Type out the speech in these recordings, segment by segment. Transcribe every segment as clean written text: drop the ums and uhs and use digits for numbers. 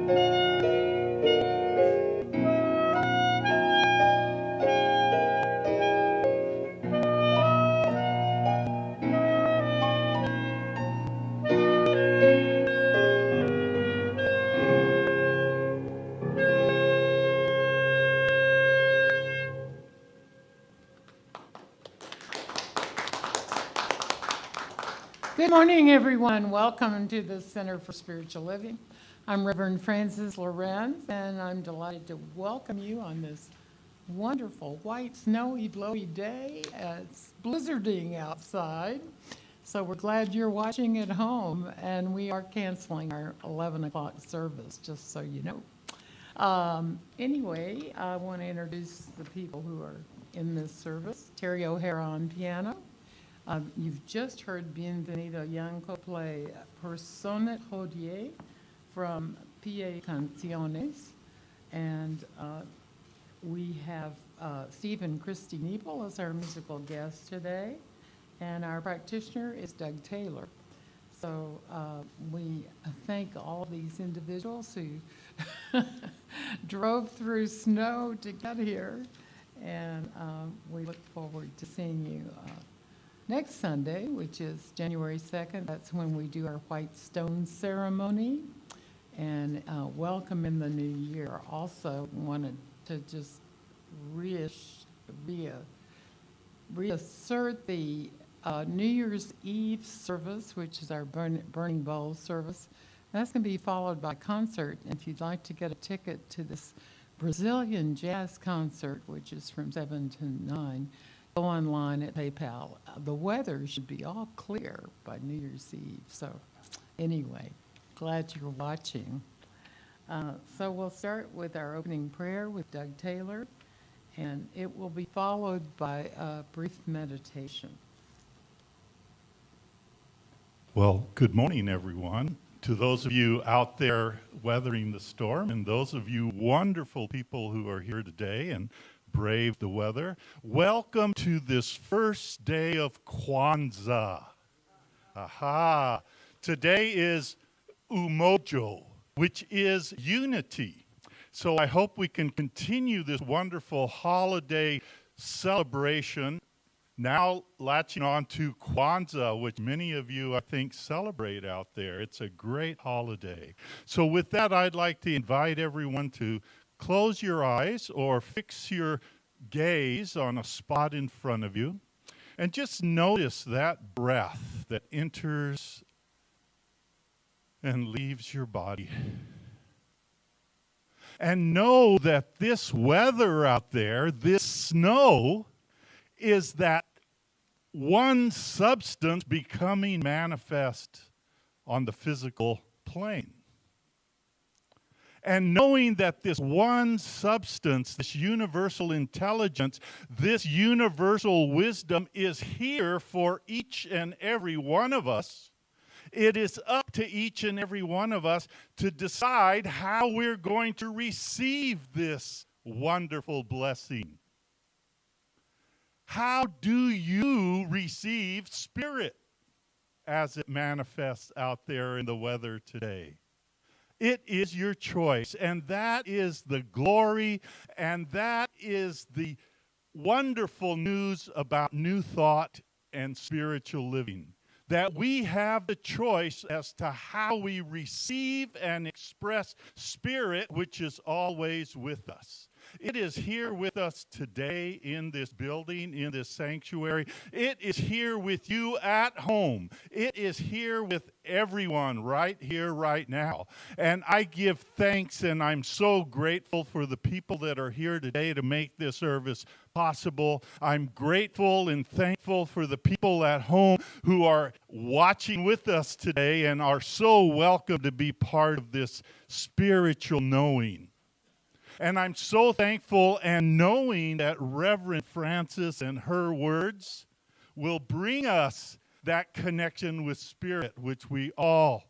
Good morning, everyone. Welcome to the Center for Spiritual Living. I'm Reverend Frances Lorenz, and I'm delighted to welcome you on this wonderful white, snowy, blowy day. It's blizzarding outside, so we're glad you're watching at home, and we are canceling our 11 o'clock service, just so you know. Anyway, I want to introduce the people who are in this service. Terry O'Hara on piano. You've just heard Bienvenido Yangco play Persona Hodie from PA Canciones. And we have Steve and Kristi Nebel as our musical guests today. And our practitioner is Doug Taylor. So we thank all of these individuals who drove through snow to get here. And we look forward to seeing you next Sunday, which is January 2nd. That's when we do our white stone ceremony. And welcome in the new year. Also wanted to just reassert the New Year's Eve service, which is our Burning Bowl service. That's going to be followed by a concert. And if you'd like to get a ticket to this Brazilian jazz concert, which is from 7 to 9, go online at PayPal. The weather should be all clear by New Year's Eve. So anyway, glad you're watching. So we'll start with our opening prayer with Doug Taylor, and it will be followed by a brief meditation. Well, good morning, everyone. To those of you out there weathering the storm, and those of you wonderful people who are here today and brave the weather, welcome to this first day of Kwanzaa. Aha! Today is Umoja, which is unity. So I hope we can continue this wonderful holiday celebration, now latching on to Kwanzaa, which many of you, I think, celebrate out there. It's a great holiday. So with that, I'd like to invite everyone to close your eyes or fix your gaze on a spot in front of you and just notice that breath that enters and leaves your body. And know that this weather out there, this snow, is that one substance becoming manifest on the physical plane. And knowing that this one substance, this universal intelligence, this universal wisdom is here for each and every one of us, it is up to each and every one of us to decide how we're going to receive this wonderful blessing. How do you receive Spirit as it manifests out there in the weather today? It is your choice, and that is the glory, and that is the wonderful news about New Thought and spiritual living, that we have the choice as to how we receive and express Spirit, which is always with us. It is here with us today in this building, in this sanctuary. It is here with you at home. It is here with everyone right here, right now. And I give thanks, and I'm so grateful for the people that are here today to make this service possible. I'm grateful and thankful for the people at home who are watching with us today and are so welcome to be part of this spiritual knowing. And I'm so thankful and knowing that Reverend Frances and her words will bring us that connection with Spirit, which we all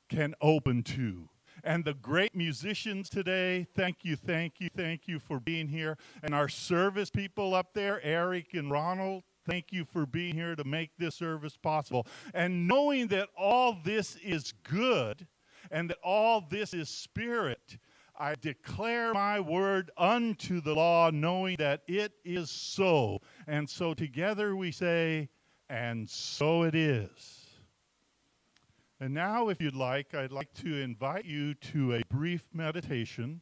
can open to. And the great musicians today, thank you for being here. And our service people up there, Erik and Ronald, thank you for being here to make this service possible. And knowing that all this is good, and that all this is spirit. I declare my word unto the law, knowing that it is so. And so together we say, and so it is. And now, if you'd like, I'd like to invite you to a brief meditation.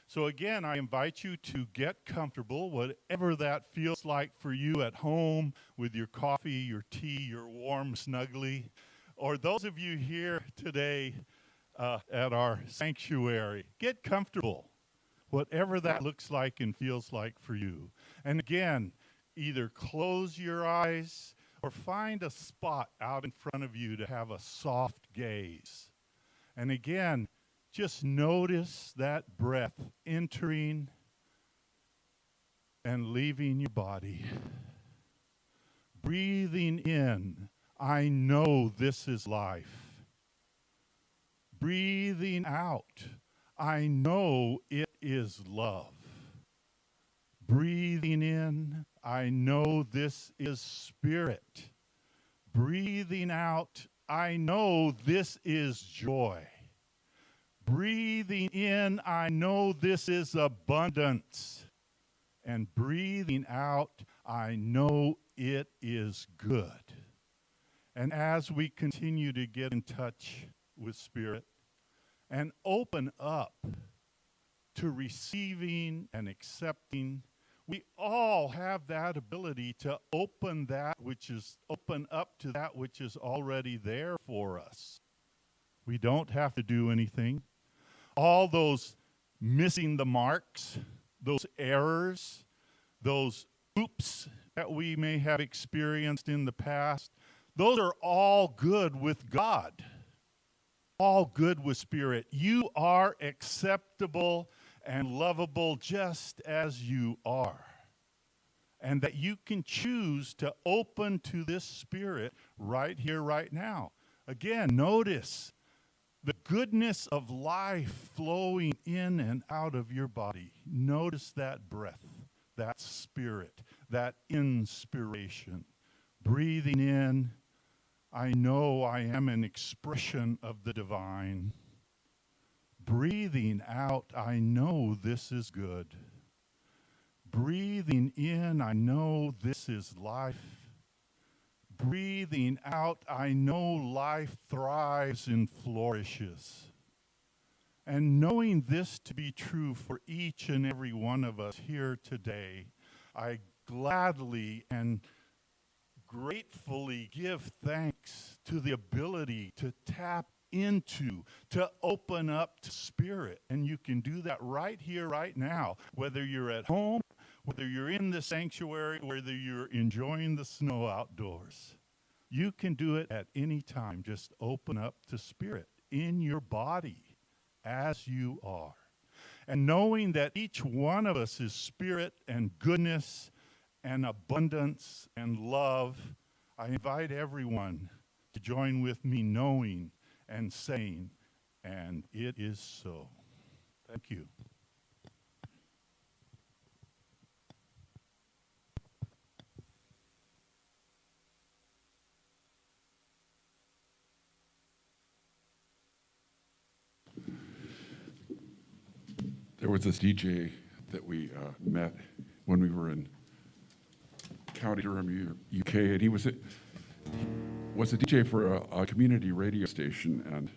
So again, I invite you to get comfortable, whatever that feels like for you at home with your coffee, your tea, your warm snuggly, or those of you here today at our sanctuary, get comfortable, whatever that looks like and feels like for you. And again, either close your eyes or find a spot out in front of you to have a soft gaze. And again, just notice that breath entering and leaving your body. Breathing in, I know this is life. Breathing out, I know it is love. Breathing in, I know this is spirit. Breathing out, I know this is joy. Breathing in, I know this is abundance. And breathing out, I know it is good. And as we continue to get in touch with spirit and open up to receiving and accepting, we all have that ability to open up to that which is already there for us. We don't have to do anything. All those missing the marks, those errors, those oops that we may have experienced in the past, those are all good with God. All good with spirit. You are acceptable and lovable just as you are. And that you can choose to open to this spirit right here, right now. Again, notice the goodness of life flowing in and out of your body. Notice that breath, that spirit, that inspiration. Breathing in, I know I am an expression of the divine. Breathing out, I know this is good. Breathing in, I know this is life. Breathing out, I know life thrives and flourishes. And knowing this to be true for each and every one of us here today, I gladly and gratefully give thanks to the ability to tap into, to open up to spirit. And you can do that right here, right now, whether you're at home, whether you're in the sanctuary, whether you're enjoying the snow outdoors. You can do it at any time. Just open up to spirit in your body as you are. And knowing that each one of us is spirit and goodness and abundance and love, I invite everyone to join with me knowing and saying, and it is so. Thank you. There was this DJ that we met when we were in County Durham, UK, and he was a DJ for a community radio station, and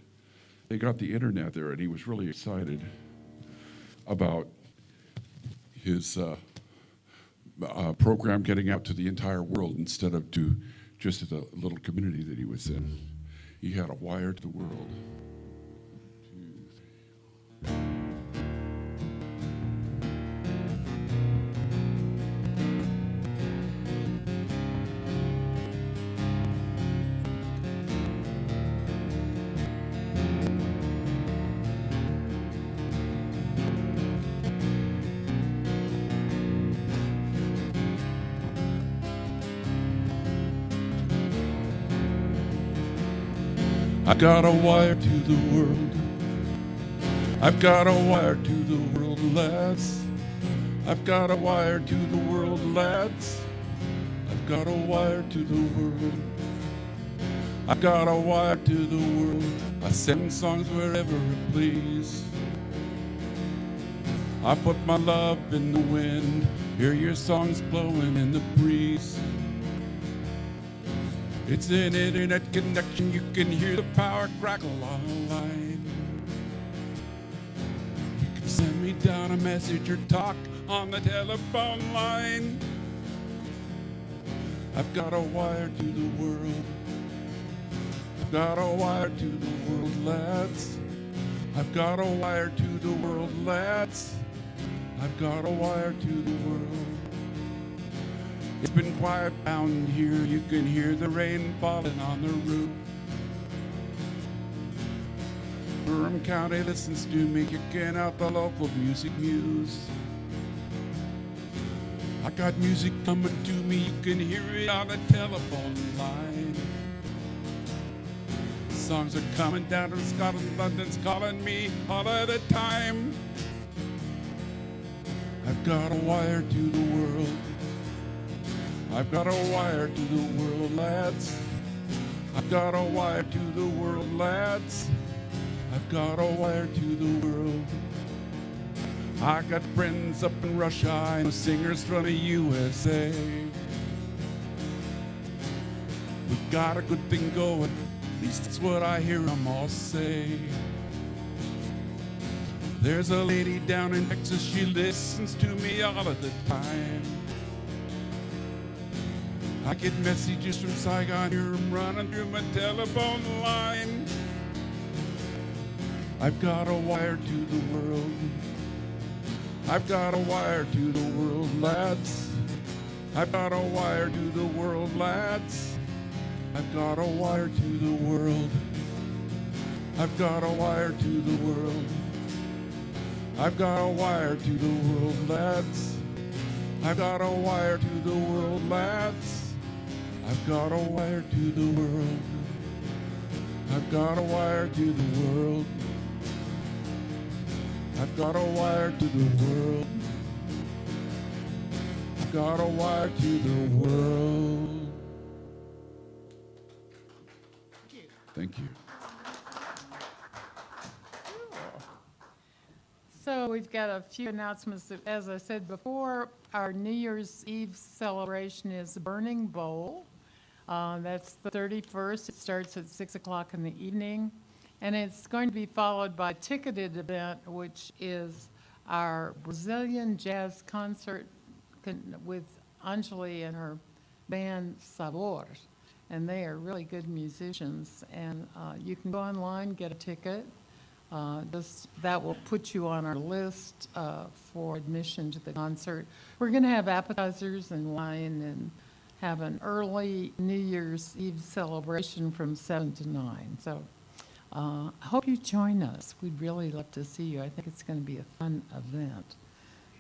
they got the internet there, and he was really excited about his program getting out to the entire world instead of to just the little community that he was in. He had a wire to the world. I've got a wire to the world. I've got a wire to the world, lads. I've got a wire to the world, lads. I've got a wire to the world. I've got a wire to the world. I sing songs wherever it please. I put my love in the wind. Hear your songs blowing in the breeze. It's an internet connection. You can hear the power crackle on the line. You can send me down a message or talk on the telephone line. I've got a wire to the world. I've got a wire to the world, lads. I've got a wire to the world, lads. I've got a wire to the world. It's been quiet down here. You can hear the rain falling on the roof. Durham County listens to me, kicking out the local music muse. I got music coming to me, you can hear it on the telephone line. Songs are coming down from Scotland, London's calling me all of the time. I've got a wire to the world. I've got a wire to the world, lads. I've got a wire to the world, lads. I've got a wire to the world. I got friends up in Russia, I know singers from the USA. We got a good thing going, at least that's what I hear them all say. There's a lady down in Texas, she listens to me all of the time. I get messages from Saigon, hear them running through my telephone line. I've got a wire to the world. I've got a wire to the world, lads. I've got a wire to the world, lads. I've got a wire to the world. I've got a wire to the world. I've got a wire to the world, lads. I've got a wire to the world, lads. I've got a wire to the world. I've got a wire to the world. I've got a wire to the world. I've got a wire to the world. Thank you. So we've got a few announcements. As I said before, our New Year's Eve celebration is Burning Bowl. That's the 31st. It starts at 6 o'clock in the evening. And it's going to be followed by a ticketed event, which is our Brazilian jazz concert with Anjali and her band Sabor. And they are really good musicians. And you can go online, get a ticket. That will put you on our list for admission to the concert. We're going to have appetizers and wine and have an early New Year's Eve celebration from 7 to 9. So I hope you join us. We'd really love to see you. I think it's going to be a fun event.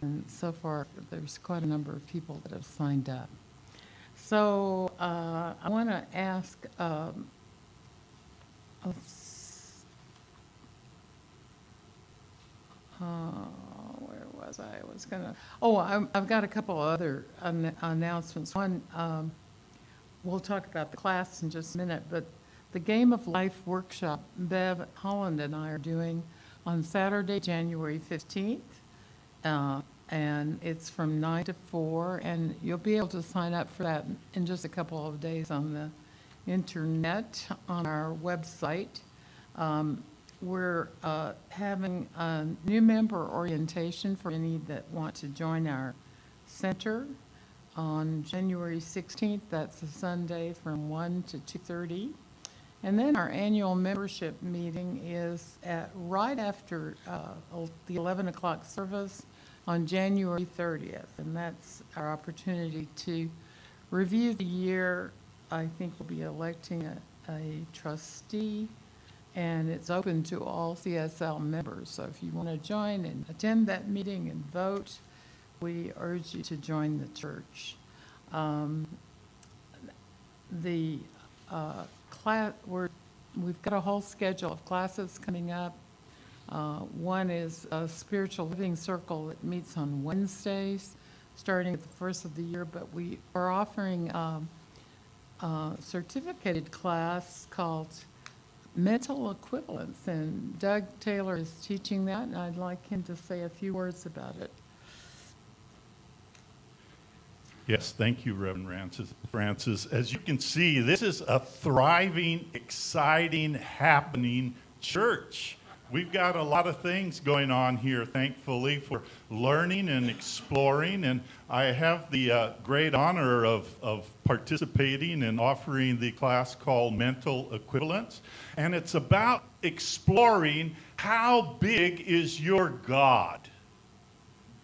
And so far, there's quite a number of people that have signed up. So I want to ask, where was I? I was going to, I've got a couple other announcements. One, we'll talk about the class in just a minute, but the Game of Life workshop Bev Holland and I are doing on Saturday, January 15th. And it's from 9 to 4, and you'll be able to sign up for that in just a couple of days on the internet on our website. We're having a new member orientation for any that want to join our center on January 16th. That's a Sunday from 1 to 2:30. And then our annual membership meeting is right after the 11 o'clock service on January 30th. And that's our opportunity to review the year. I think we'll be electing a trustee, and it's open to all CSL members. So if you want to join and attend that meeting and vote, we urge you to join the church. We've got a whole schedule of classes coming up. One is a spiritual living circle that meets on Wednesdays, starting at the first of the year, but we are offering certificated class called Mental Equivalence, and Doug Taylor is teaching that, and I'd like him to say a few words about it. Yes, thank you, Reverend Francis. As you can see, this is a thriving, exciting, happening church. We've got a lot of things going on here, thankfully, for learning and exploring. And I have the great honor of participating and offering the class called Mental Equivalence. And it's about exploring how big is your God?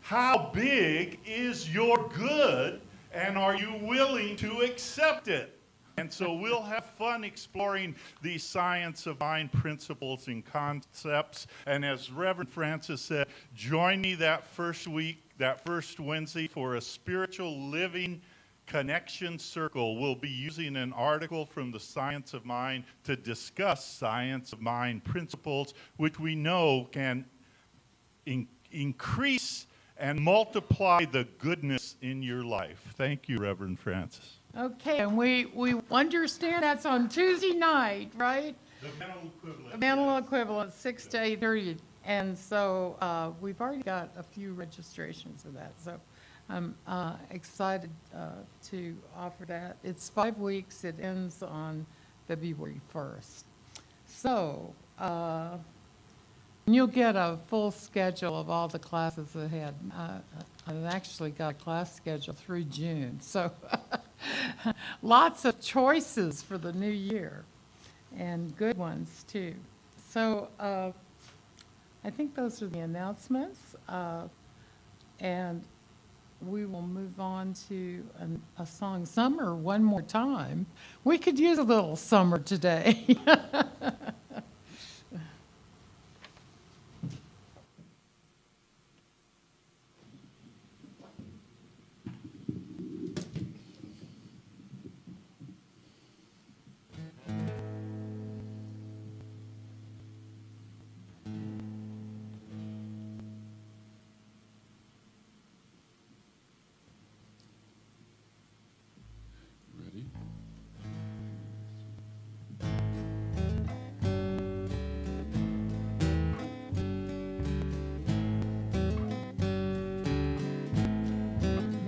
How big is your good? And are you willing to accept it? And so we'll have fun exploring these science of mind principles and concepts. And as Reverend Francis said, join me that first week, that first Wednesday, for a spiritual living connection circle. We'll be using an article from the Science of Mind to discuss science of mind principles, which we know can increase and multiply the goodness in your life. Thank you, Reverend Francis. Okay, and we understand that's on Tuesday night, right? The mental equivalent. Mental equivalent, 6 to 8:30. And so we've already got a few registrations of that. So I'm excited to offer that. It's 5 weeks. It ends on February 1st. So you'll get a full schedule of all the classes ahead. I've actually got a class schedule through June. So lots of choices for the new year, and good ones too. So I think those are the announcements, and we will move on to a song, Summer, one more time. We could use a little summer today. Ready?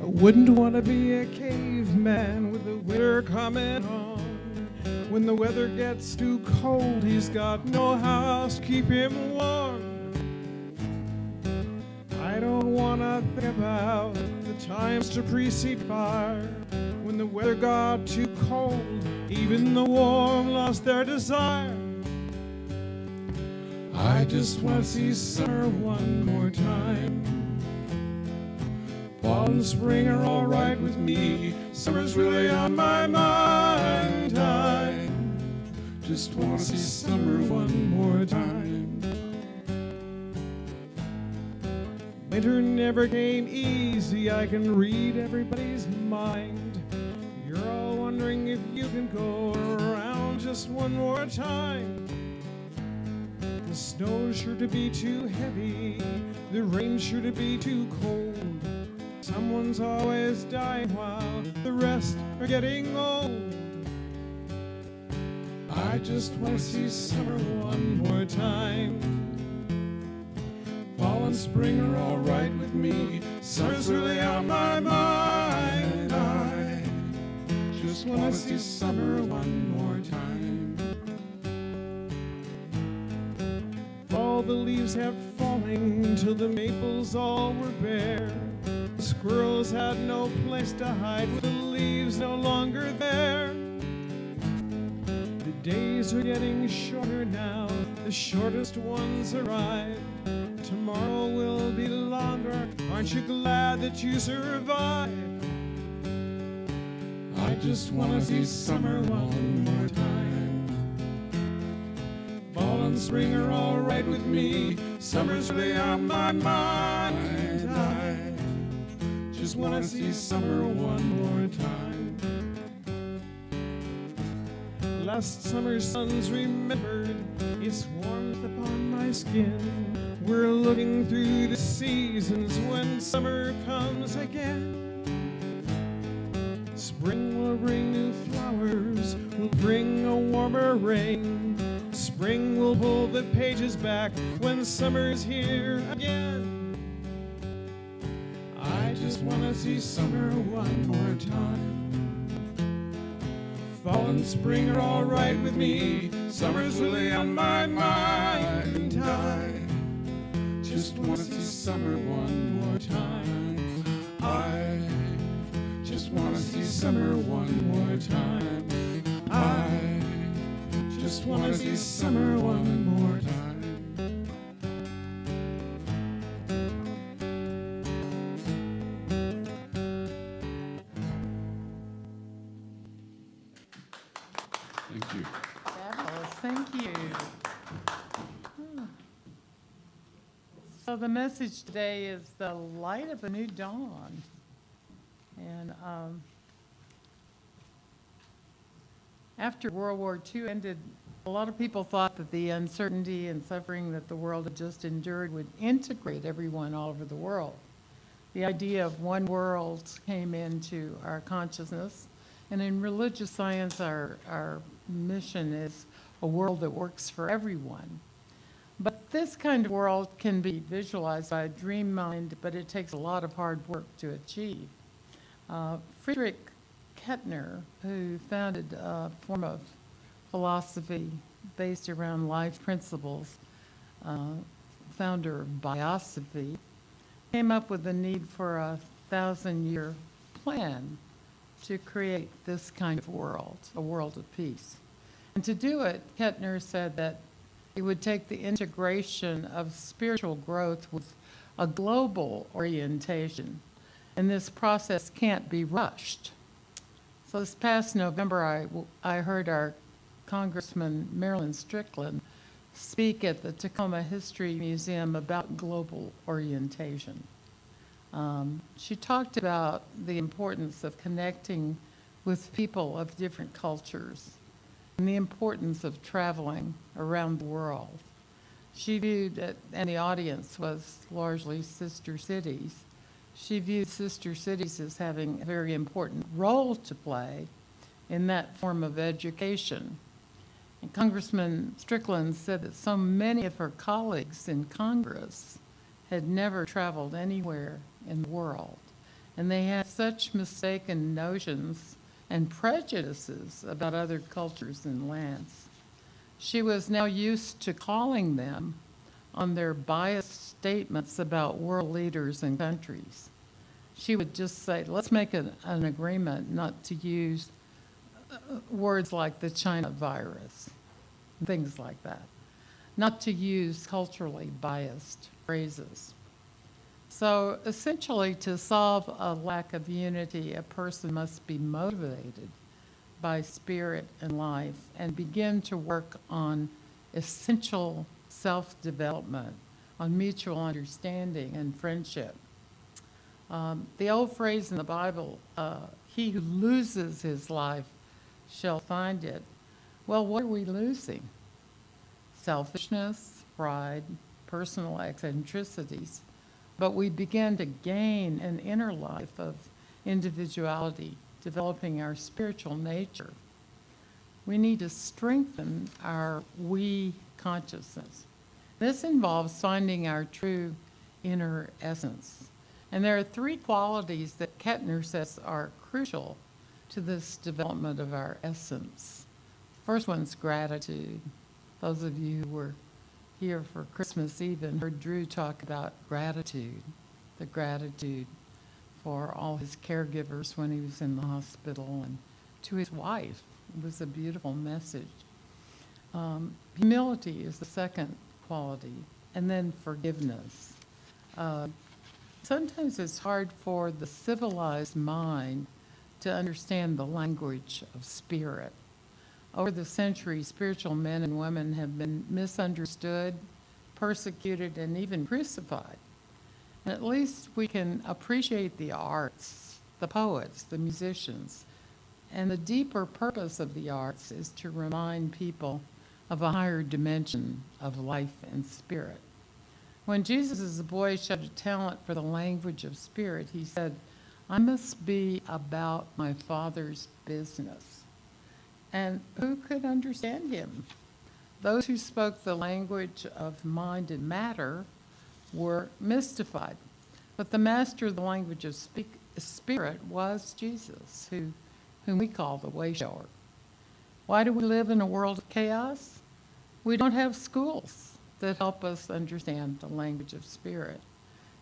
I wouldn't want to be a caveman with the winter coming on. When the weather gets too cold, he's got no house to keep him warm. I don't want to think about the times to precede fire. When the weather got too cold, even the warm lost their desire. I just want to see summer one more time. Fall and spring are all right with me. Summer's really on my mind. I just want to see summer one more time. Winter never came easy. I can read everybody's mind. You're all wondering if you can go around just one more time. The snow's sure to be too heavy. The rain's sure to be too cold. Someone's always dying while the rest are getting old. I just want to see summer one more time. Fall and spring are all right with me. Summer's really on my mind. I just want to see summer one more time. All the leaves have fallen till the maples all were bare. The squirrels had no place to hide with the leaves no longer there. The days are getting shorter now, the shortest ones arrived. Tomorrow will be longer, aren't you glad that you survived? I just want to see summer one more time. Fall and spring are all right with me. Summer's really on my mind. I just want to see summer one more time. Last summer's sun's remembered, its warmth upon my skin. We're looking through the seasons when summer comes again. Spring will bring new flowers, will bring a warmer rain. Spring will pull the pages back when summer's here again. I just wanna see summer one more time. Fall and spring are all right with me. Summer's really on my mind. I just wanna see summer one more time. I just wanna see summer one more time. I just wanna see summer one more time. Thank you. Fabulous, thank you. So the message today is the light of a new dawn. And after World War II ended, a lot of people thought that the uncertainty and suffering that the world had just endured would integrate everyone all over the world. The idea of one world came into our consciousness, and in religious science, our mission is a world that works for everyone. But this kind of world can be visualized by a dream mind, but it takes a lot of hard work to achieve. Friedrich Kettner, who founded a form of philosophy based around life principles, founder of biosophy, came up with the need for a 1,000-year plan to create this kind of world, a world of peace. And to do it, Kettner said that it would take the integration of spiritual growth with a global orientation, and this process can't be rushed. So this past November, I heard our Congressman Marilyn Strickland speak at the Tacoma History Museum about global orientation. She talked about the importance of connecting with people of different cultures and the importance of traveling around the world. She viewed it, and the audience was largely sister cities. She viewed sister cities as having a very important role to play in that form of education. And Congressman Strickland said that so many of her colleagues in Congress had never traveled anywhere in the world, and they had such mistaken notions and prejudices about other cultures and lands. She was now used to calling them on their biased statements about world leaders and countries. She would just say, let's make an agreement not to use words like the China virus, things like that, not to use culturally biased phrases. So essentially, to solve a lack of unity, a person must be motivated by spirit and life and begin to work on essential self-development, on mutual understanding and friendship. The old phrase in the Bible, he who loses his life shall find it. Well, what are we losing? Selfishness, pride, personal eccentricities. But we begin to gain an inner life of individuality, developing our spiritual nature. We need to strengthen our we consciousness. This involves finding our true inner essence. And there are three qualities that Kettner says are crucial to this development of our essence. First one's gratitude. Those of you who were here for Christmas Eve and heard Drew talk about gratitude, the gratitude for all his caregivers when he was in the hospital, and to his wife. It was a beautiful message. Humility is the second quality, and then forgiveness. Sometimes it's hard for the civilized mind to understand the language of spirit. Over the centuries, spiritual men and women have been misunderstood, persecuted, and even crucified. And at least we can appreciate the arts, the poets, the musicians. And the deeper purpose of the arts is to remind people of a higher dimension of life and spirit. When Jesus as a boy showed a talent for the language of spirit, he said, I must be about my Father's business. And who could understand him? Those who spoke the language of mind and matter were mystified. But the master of the language of spirit was Jesus, whom we call the way shower. Why do we live in a world of chaos? We don't have schools that help us understand the language of spirit.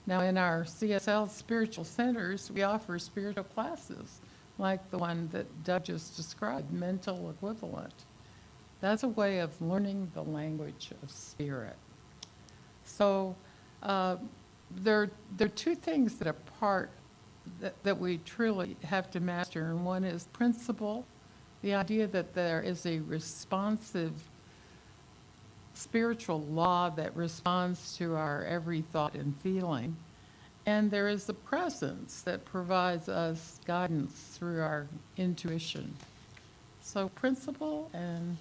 Now, in our CSL spiritual centers, we offer spiritual classes like the one that Doug just described, mental equivalent. That's a way of learning the language of spirit. So there are two things that are part that we truly have to master, and one is principle, the idea that there is a responsive spiritual law that responds to our every thought and feeling. And there is the presence that provides us guidance through our intuition. So principle and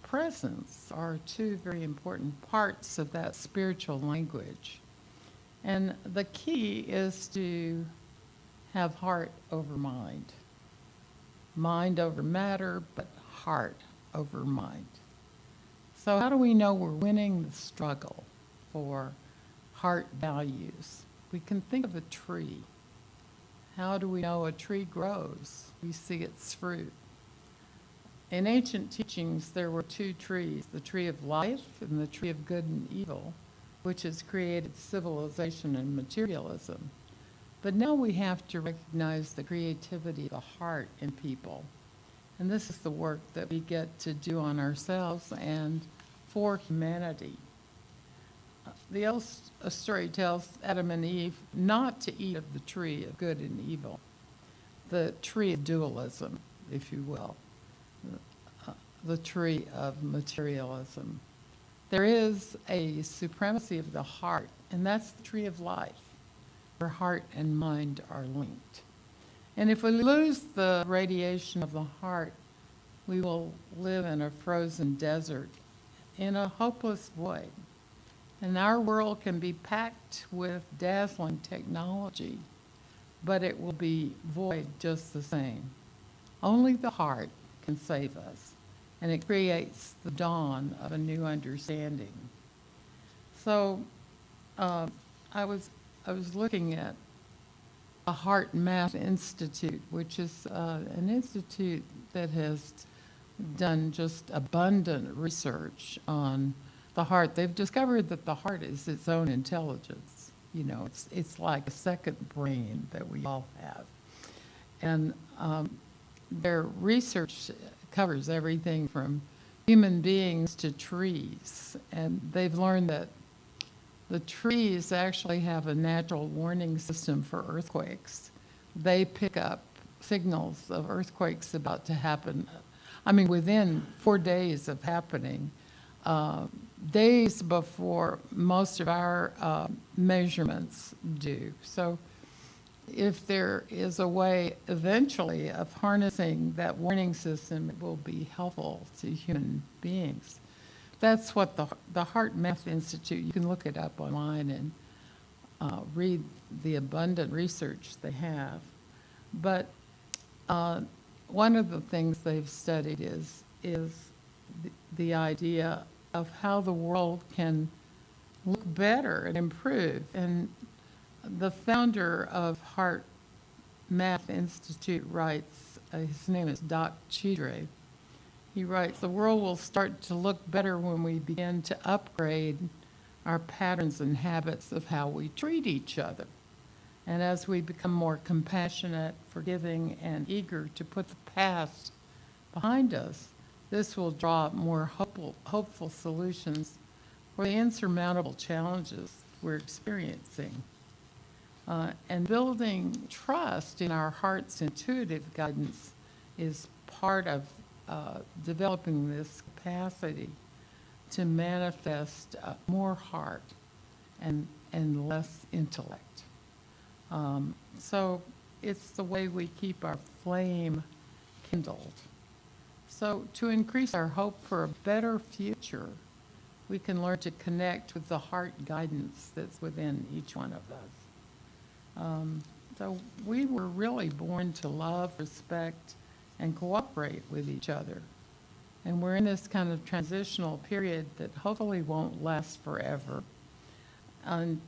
presence are two very important parts of that spiritual language. And the key is to have heart over mind. Mind over matter, but heart over mind. So how do we know we're winning the struggle for heart values? We can think of a tree. How do we know a tree grows? We see its fruit. In ancient teachings, there were two trees, the tree of life and the tree of good and evil, which has created civilization and materialism. But now we have to recognize the creativity of the heart in people. And this is the work that we get to do on ourselves and for humanity. The old story tells Adam and Eve not to eat of the tree of good and evil, the tree of dualism, if you will, the tree of materialism. There is a supremacy of the heart, and that's the tree of life, where heart and mind are linked. And if we lose the radiation of the heart, we will live in a frozen desert, in a hopeless void. And our world can be packed with dazzling technology, but it will be void just the same. Only the heart can save us, and it creates the dawn of a new understanding. So I was looking at a Heart Math Institute, which is an institute that has done just abundant research on the heart. They've discovered that the heart is its own intelligence. You know, it's like a second brain that we all have. And their research covers everything from human beings to trees. And they've learned that the trees actually have a natural warning system for earthquakes. They pick up signals of earthquakes about to happen. I mean, within 4 days of happening, days before most of our measurements do. So if there is a way eventually of harnessing that warning system, it will be helpful to human beings. That's what the Heart Math Institute, you can look it up online and read the abundant research they have. But one of the things they've studied is the idea of how the world can look better and improve. And the founder of Heart Math Institute writes, his name is Doc Chidre. He writes, the world will start to look better when we begin to upgrade our patterns and habits of how we treat each other. And as we become more compassionate, forgiving, and eager to put the past behind us, this will draw up more hopeful solutions for the insurmountable challenges we're experiencing. And building trust in our heart's intuitive guidance is part of developing this capacity to manifest more heart and less intellect. So it's the way we keep our flame kindled. So to increase our hope for a better future, we can learn to connect with the heart guidance that's within each one of us. So we were really born to love, respect, and cooperate with each other. And we're in this kind of transitional period that hopefully won't last forever. And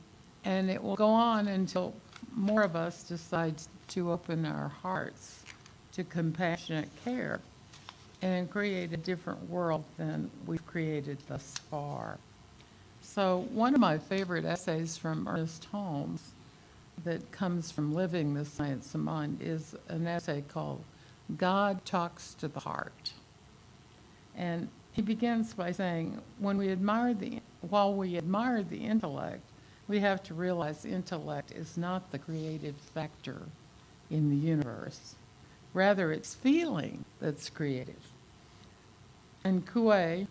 it will go on until more of us decide to open our hearts to compassionate care and create a different world than we've created thus far. So one of my favorite essays from Ernest Holmes that comes from Living the Science of Mind is an essay called God Talks to the Heart. And he begins by saying, while we admire the intellect, we have to realize intellect is not the creative factor in the universe. Rather, it's feeling that's creative. And Coué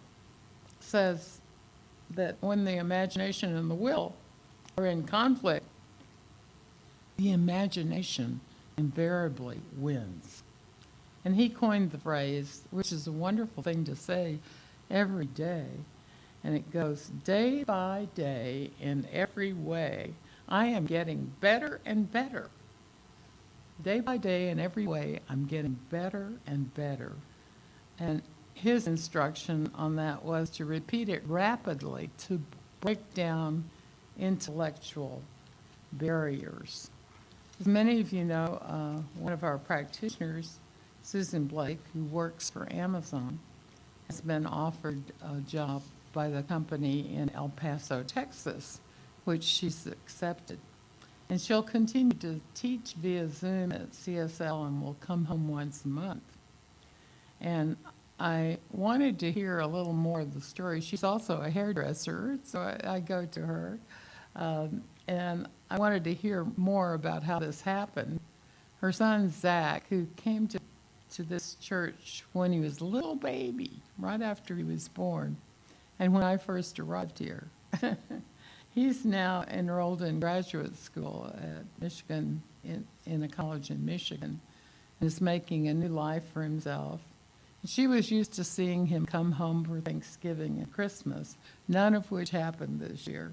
says that when the imagination and the will are in conflict, the imagination invariably wins. And he coined the phrase, which is a wonderful thing to say every day, and it goes, day by day, in every way, I am getting better and better. Day by day, in every way, I'm getting better and better. And his instruction on that was to repeat it rapidly to break down intellectual barriers. As many of you know, one of our practitioners, Susan Blake, who works for Amazon, has been offered a job by the company in El Paso, Texas, which she's accepted. And she'll continue to teach via Zoom at CSL and will come home once a month. And I wanted to hear a little more of the story. She's also a hairdresser, so I go to her. And I wanted to hear more about how this happened. Her son, Zach, who came to this church when he was a little baby, right after he was born, and when I first arrived here. He's now enrolled in graduate school at Michigan, in a college in Michigan, and is making a new life for himself. She was used to seeing him come home for Thanksgiving and Christmas, none of which happened this year.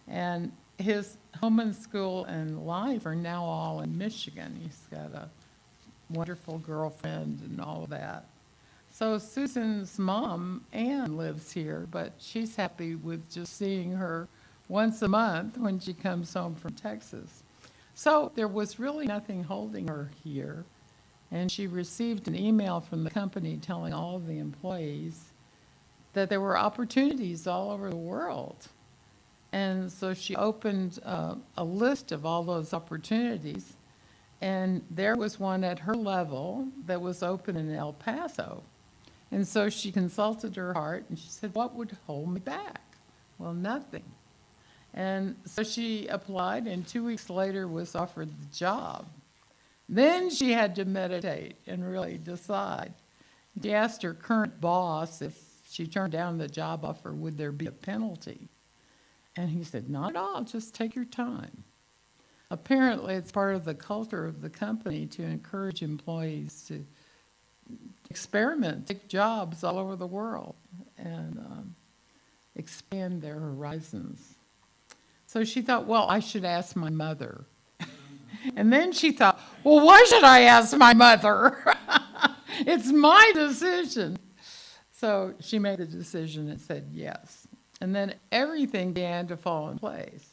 And his home and school and life are now all in Michigan. He's got a wonderful girlfriend and all of that. So Susan's mom, Ann, lives here, but she's happy with just seeing her once a month when she comes home from Texas. So there was really nothing holding her here. And she received an email from the company telling all of the employees that there were opportunities all over the world. And so she opened a list of all those opportunities, and there was one at her level that was open in El Paso. And so she consulted her heart, and she said, what would hold me back? Well, nothing. And so she applied, and 2 weeks later was offered the job. Then she had to meditate and really decide. She asked her current boss if she turned down the job offer, would there be a penalty? And he said, not at all, just take your time. Apparently, it's part of the culture of the company to encourage employees to experiment, take jobs all over the world, and expand their horizons. So she thought, well, I should ask my mother. And then she thought, well, why should I ask my mother? It's my decision. So she made a decision and said yes. And then everything began to fall in place,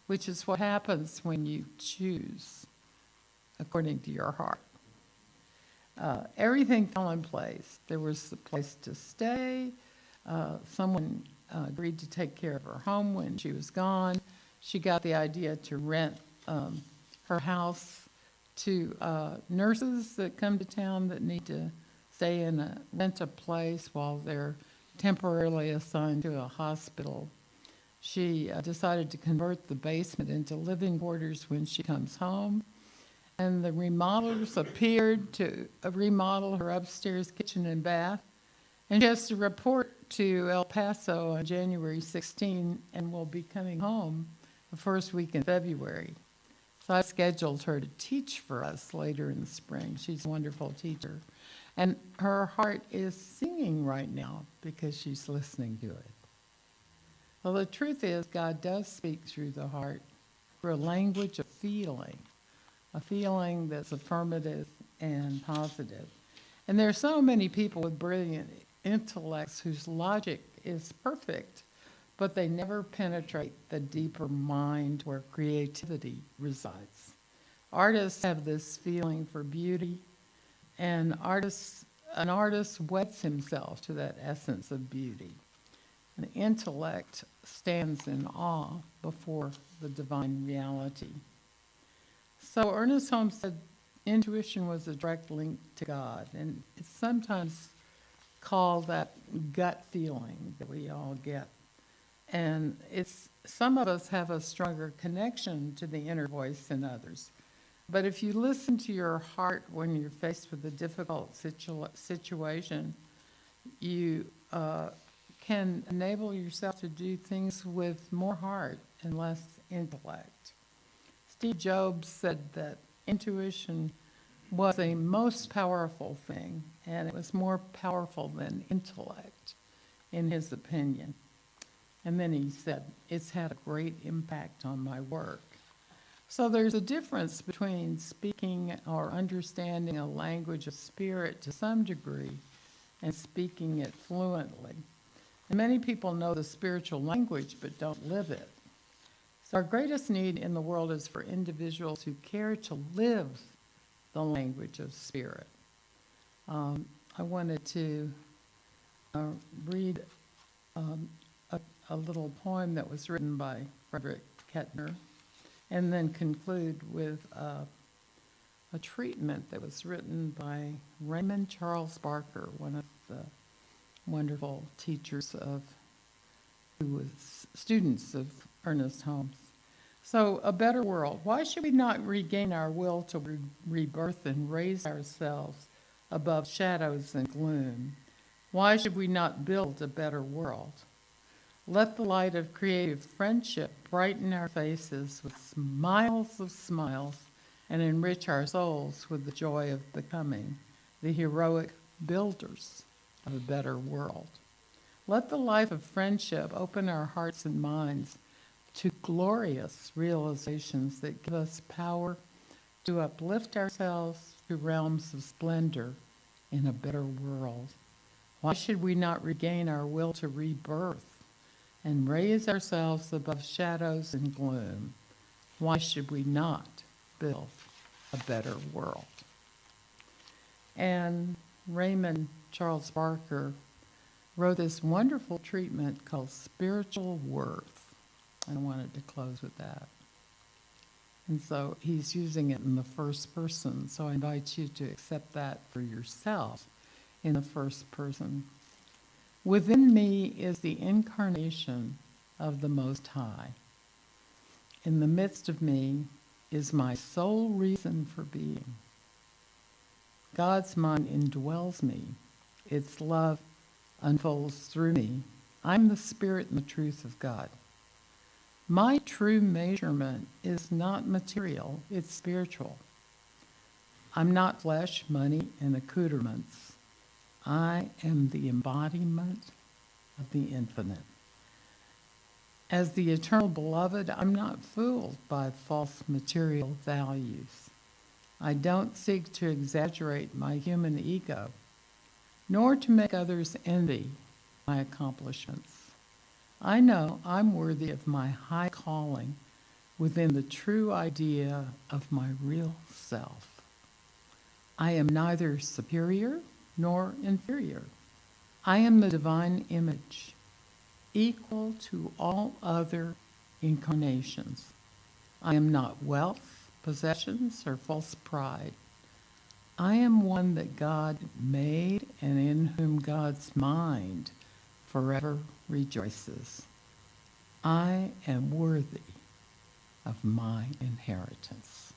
which is what happens when you choose according to your heart. Everything fell in place. There was a place to stay. Someone agreed to take care of her home when she was gone. She got the idea to rent her house to nurses that come to town that need to stay in rent a place while they're temporarily assigned to a hospital. She decided to convert the basement into living quarters when she comes home. And the remodelers appeared to remodel her upstairs kitchen and bath. And she has to report to El Paso on January 16 and will be coming home the first week in February. So I scheduled her to teach for us later in the spring. She's a wonderful teacher. And her heart is singing right now because she's listening to it. Well, the truth is, God does speak through the heart through a language of feeling. a feeling that's affirmative and positive. And there are so many people with brilliant intellects whose logic is perfect, but they never penetrate the deeper mind where creativity resides. Artists have this feeling for beauty, and an artist weds himself to that essence of beauty. An intellect stands in awe before the divine reality. So Ernest Holmes said intuition was a direct link to God, and it's sometimes called that gut feeling that we all get. And some of us have a stronger connection to the inner voice than others. But if you listen to your heart when you're faced with a difficult situation, you can enable yourself to do things with more heart and less intellect. Steve Jobs said that intuition was a most powerful thing, and it was more powerful than intellect, in his opinion. And then he said, it's had a great impact on my work. So there's a difference between speaking or understanding a language of spirit to some degree and speaking it fluently. And many people know the spiritual language but don't live it. So our greatest need in the world is for individuals who care to live the language of spirit. I wanted to read a little poem that was written by Frederick Kettner, and then conclude with a treatment that was written by Raymond Charles Barker, one of the wonderful teachers who was students of Ernest Holmes. So, a better world. Why should we not regain our will to rebirth and raise ourselves above shadows and gloom? Why should we not build a better world? Let the light of creative friendship brighten our faces with smiles of smiles and enrich our souls with the joy of becoming the heroic builders of a better world. Let the life of friendship open our hearts and minds to glorious realizations that give us power to uplift ourselves to realms of splendor in a better world. Why should we not regain our will to rebirth and raise ourselves above shadows and gloom? Why should we not build a better world? And Raymond Charles Barker wrote this wonderful treatment called Spiritual Worth. I wanted to close with that. And so he's using it in the first person, so I invite you to accept that for yourself in the first person. Within me is the incarnation of the Most High. In the midst of me is my sole reason for being. God's mind indwells me. Its love unfolds through me. I'm the spirit and the truth of God. My true measurement is not material, it's spiritual. I'm not flesh, money, and accoutrements. I am the embodiment of the infinite. As the eternal beloved, I'm not fooled by false material values. I don't seek to exaggerate my human ego, nor to make others envy my accomplishments. I know I'm worthy of my high calling within the true idea of my real self. I am neither superior nor inferior. I am the divine image, equal to all other incarnations. I am not wealth, possessions, or false pride. I am one that God made and in whom God's mind forever rejoices. I am worthy of my inheritance.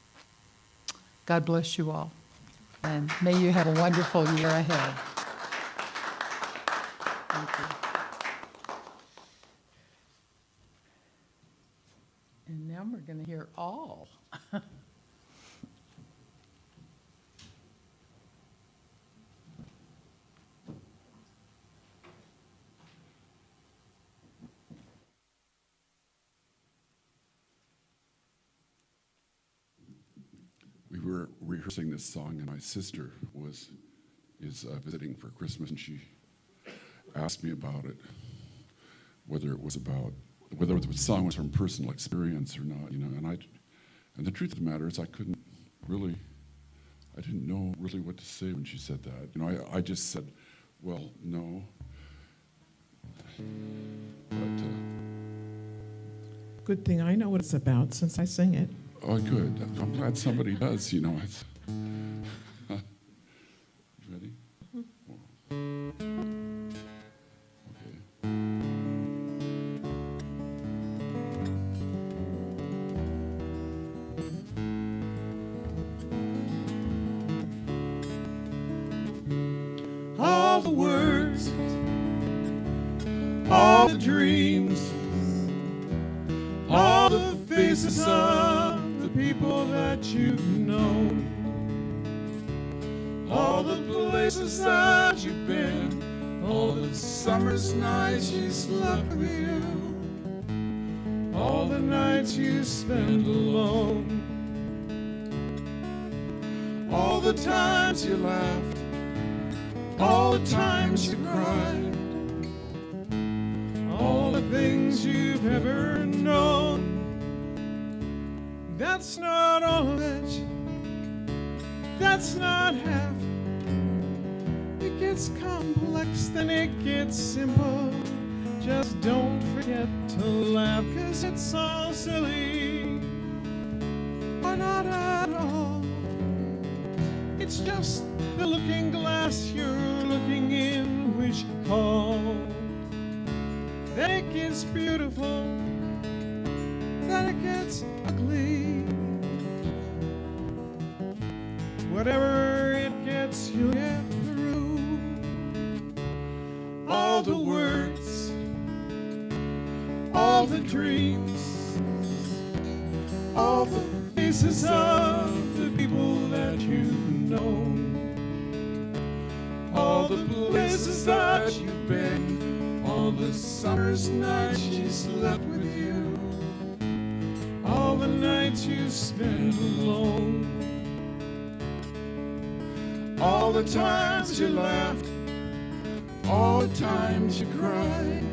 God bless you all, and may you have a wonderful year ahead. Thank you. And now we're going to hear all. we were rehearsing this song, and my sister is visiting for Christmas, and she asked me about it, whether the song was from personal experience or not, and the truth of the matter is I didn't know really what to say when she said that. I just said, well, no. But, Good thing I know what it's about since I sing it. oh, good. I'm glad somebody does, It's ready? Okay. All the words, all the dreams, all the faces of the people that you've known, all the places that you've been, all the summer's nights you slept with you, all the nights you spent alone, all the times you laughed, all the times you cried, all the things you've ever known. That's not all of it, that's not half. It gets complex, then it gets simple. Just don't forget to laugh, 'cause it's all silly, or not at all. It's just the looking glass you're looking in, which you call. Then it gets beautiful, then it gets ugly. Whatever it gets, you'll get through. All the words, all the dreams, all the faces of the people that you've known, all the places that you've been, all the summer's nights you slept with you, all the nights you spent alone, all the times you laughed, all the times you cried,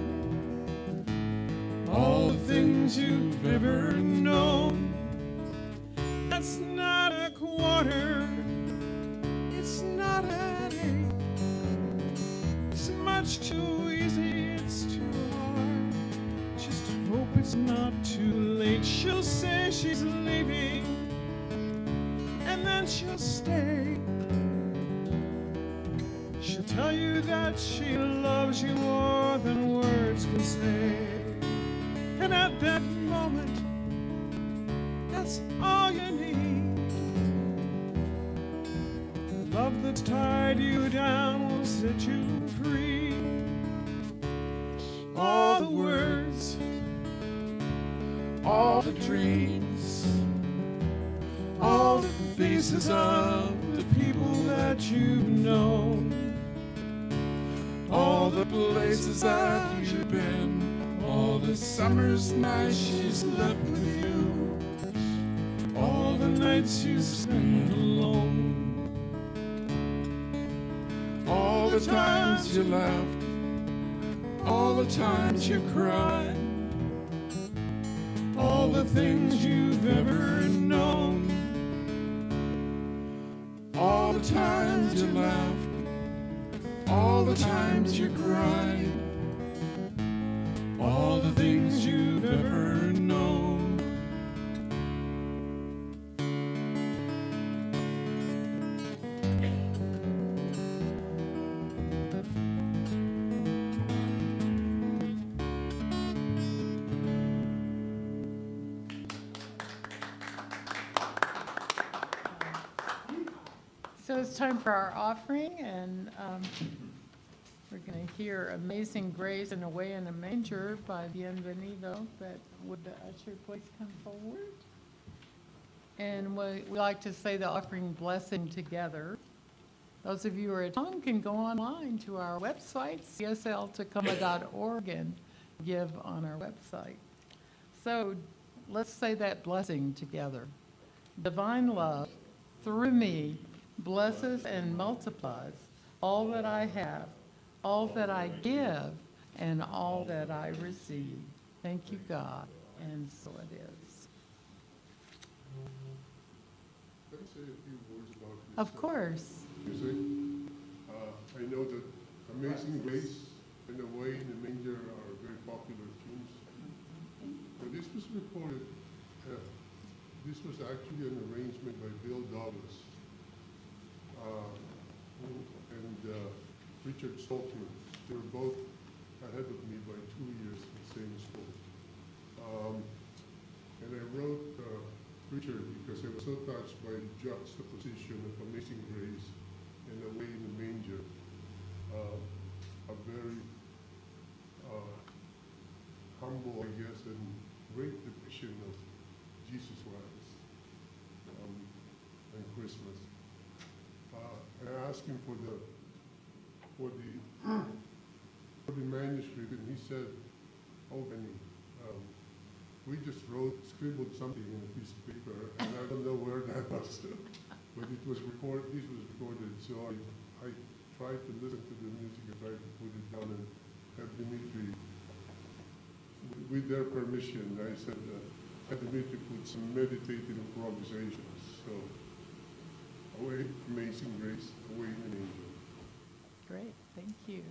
all the things you've ever known. That's not a quarter, it's not an eighth. It's much too easy, it's too hard. Just hope it's not too late. She'll say she's leaving, and then she'll stay. She'll tell you that she loves you more than words can say. And at that moment, that's all you need. Love that's tied you down will set you free. All the words, all the dreams, all the faces of the people that you've known, all the places that you've been, all the summer's nights you slept with you, all the nights you spent alone, all the times you laughed, all the times you cried, all the things you've ever known, all the times you laughed, all the times you cried, all the things you've ever known. So it's time for our offering, and we're going to hear Amazing Grace and Away in a Manger by Bienvenido. But would the usher please come forward? And we like to say the offering blessing together. Those of you who are at home can go online to our website, csltacoma.org, and give on our website. So let's say that blessing together. divine love, through me, blesses and multiplies all that I have, all that I give, and all that I receive. Thank you, God, and so it is. Let me say a few words about this. Of course. Music. I know that Amazing Grace and Away in the Manger are very popular tunes. But this was recorded, this was actually an arrangement by Bill Douglas and Richard Stoltzman. They were both ahead of me by 2 years in the same school. And I wrote Richard because I was so touched by the juxtaposition of Amazing Grace and Away in the Manger. A very humble, I guess, and great depiction of Jesus Christ and Christmas. I asked him for the manuscript, and he said, "Oh, Benny, we just scribbled something in a piece of paper, and I don't know where that was." But it was recorded. This was recorded, so I tried to listen to the music and tried to put it down and have Dimitri, with their permission, I said, have Dimitri put some meditative improvisations. So, Away, Amazing Grace, Away in an Angel. Great, thank you.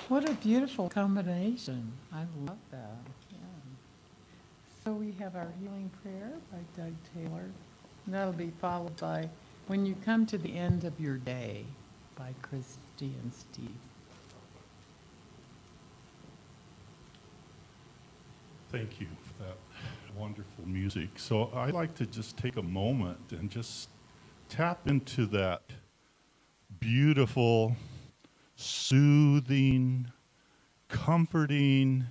What a beautiful combination. I love that. Yeah. So we have our healing prayer by Doug Taylor. And that'll be followed by When You Come to the End of Your Day by Kristi and Steve. Thank you for that wonderful music. So I'd like to just take a moment and just tap into that beautiful, soothing, comforting,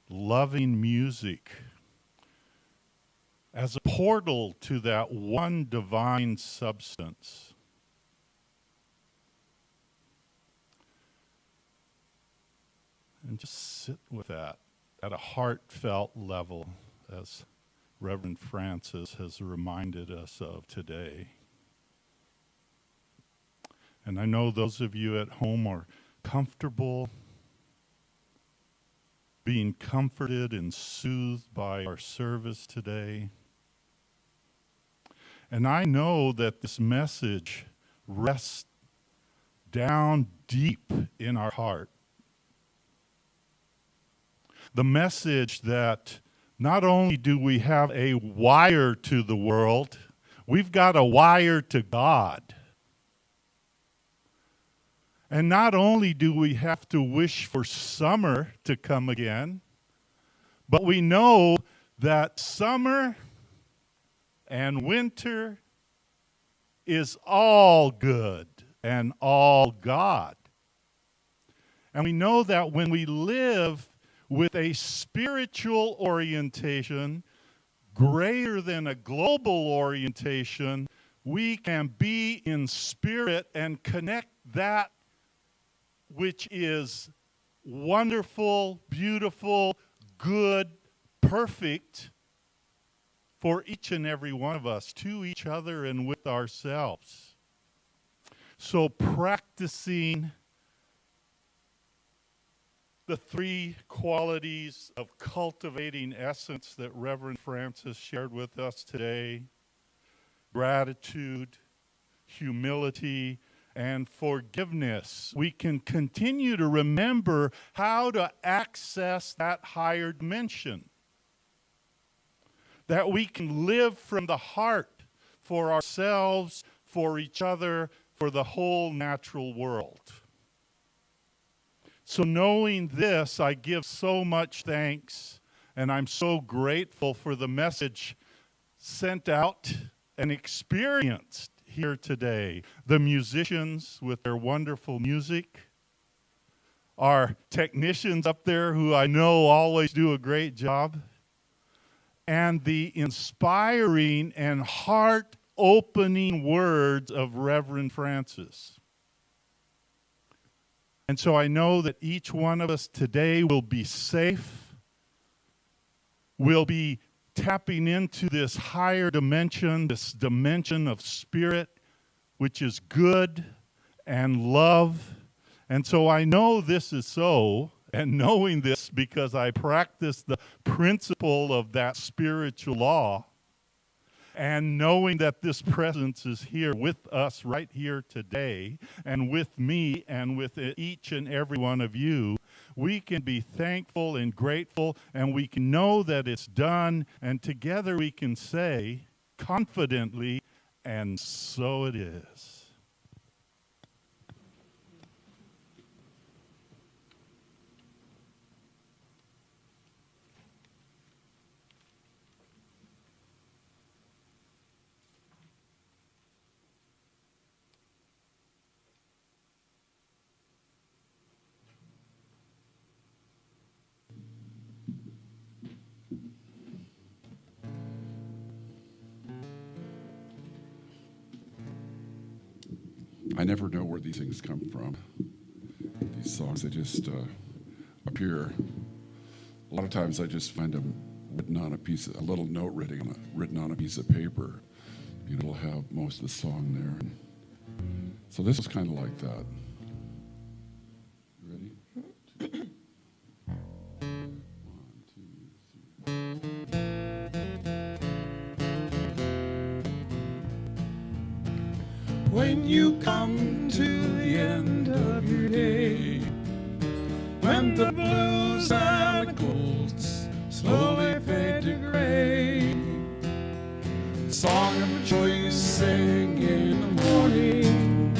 loving music as a portal to that one divine substance. And just sit with that at a heartfelt level, as Reverend Francis has reminded us of today. And I know those of you at home are comfortable being comforted and soothed by our service today. And I know that this message rests down deep in our heart. The message that not only do we have a wire to the world, we've got a wire to God. And not only do we have to wish for summer to come again, but we know that summer and winter is all good and all God. And we know that when we live with a spiritual orientation greater than a global orientation, we can be in spirit and connect that which is wonderful, beautiful, good, perfect for each and every one of us, to each other and with ourselves. So practicing the three qualities of cultivating essence that Reverend Francis shared with us today: gratitude, humility, and forgiveness. We can continue to remember how to access that higher dimension. That we can live from the heart for ourselves, for each other, for the whole natural world. So knowing this, I give so much thanks, and I'm so grateful for the message sent out and experienced here today. The musicians with their wonderful music, our technicians up there who I know always do a great job, and the inspiring and heart-opening words of Reverend Francis. And so I know that each one of us today will be safe, will be tapping into this higher dimension, this dimension of spirit, which is good and love. And so I know this is so, and knowing this because I practice the principle of that spiritual law, and knowing that this presence is here with us right here today, and with me and with each and every one of you, we can be thankful and grateful, and we can know that it's done, and together we can say confidently, and so it is. I never know where these things come from. These songs, they just appear. A lot of times I just find them written on a little note written on a piece of paper. You know, it'll have most of the song there. And so this is kind of like that. You ready? One, two, three. When you come to the end of your day, when the blues and the golds slowly fade to gray, the song of joy you sing in the morning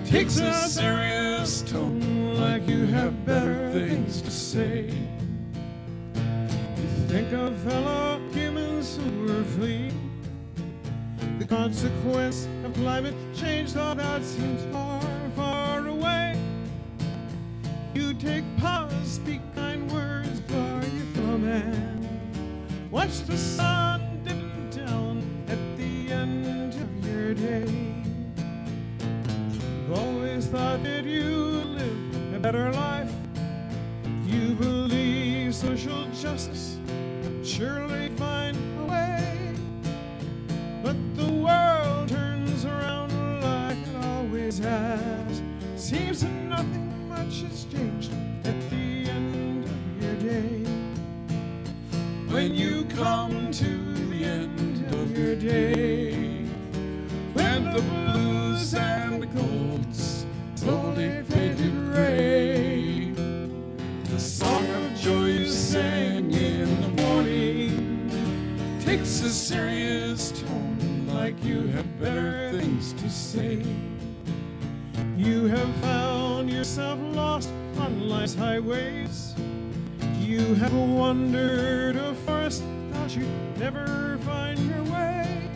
takes a serious tone, like you have better things to say. You think of fellow humans who are fleeing, the consequence of climate change, though that seems far, far away. You take pause, speak kind words for your fellow man. Watch the sun dip down at the end of your day. You've always thought that you live a better life. You believe social justice surely find a way. But the world turns around like it always has. Seems that nothing much has changed at the end of your day. When you come to the end of your day, when the blues and the golds slowly fade to gray, the song of joy you sang in the morning takes a serious tone, like you have better things to say. You have found yourself lost on life's highways. You have wandered a forest, thought you'd never find your way.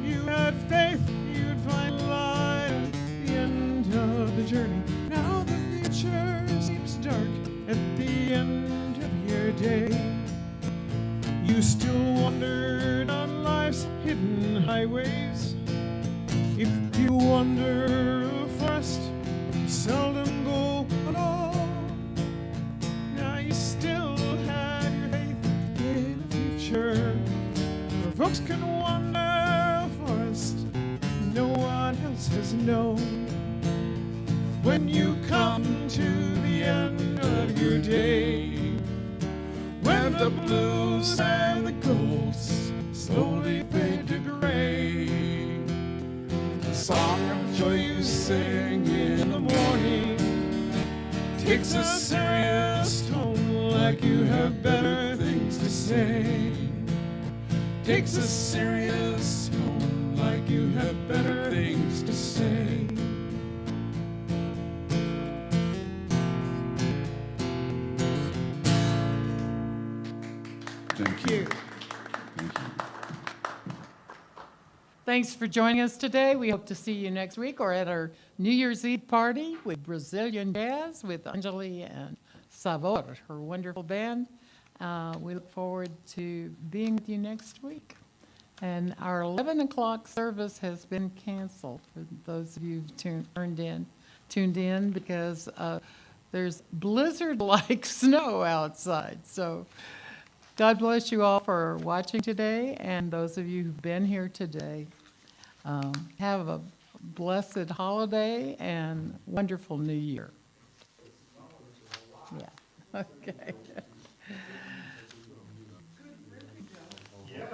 You had faith you'd find light at the end of the journey. Now the future seems dark at the end of your day. You still wandered on life's hidden highways. If you wander a forest, you seldom go alone. Now you still have your faith in the future, where folks can wander a forest no one else has known. When you come to the end of your day, when the blues and the golds slowly fade to gray, the song of joy you sing in the morning takes a serious tone, like you have better things to say. Takes a serious tone, like you have better things to say. Thank you. Thanks for joining us today. We hope to see you next week or at our New Year's Eve party with Brazilian jazz with Anjali and Savor, her wonderful band. We look forward to being with you next week. And our 11 o'clock service has been canceled for those of you who've tuned in because there's blizzard-like snow outside. So God bless you all for watching today, and those of you who've been here today. Have a blessed holiday and wonderful New Year. Yeah. Okay. Yes.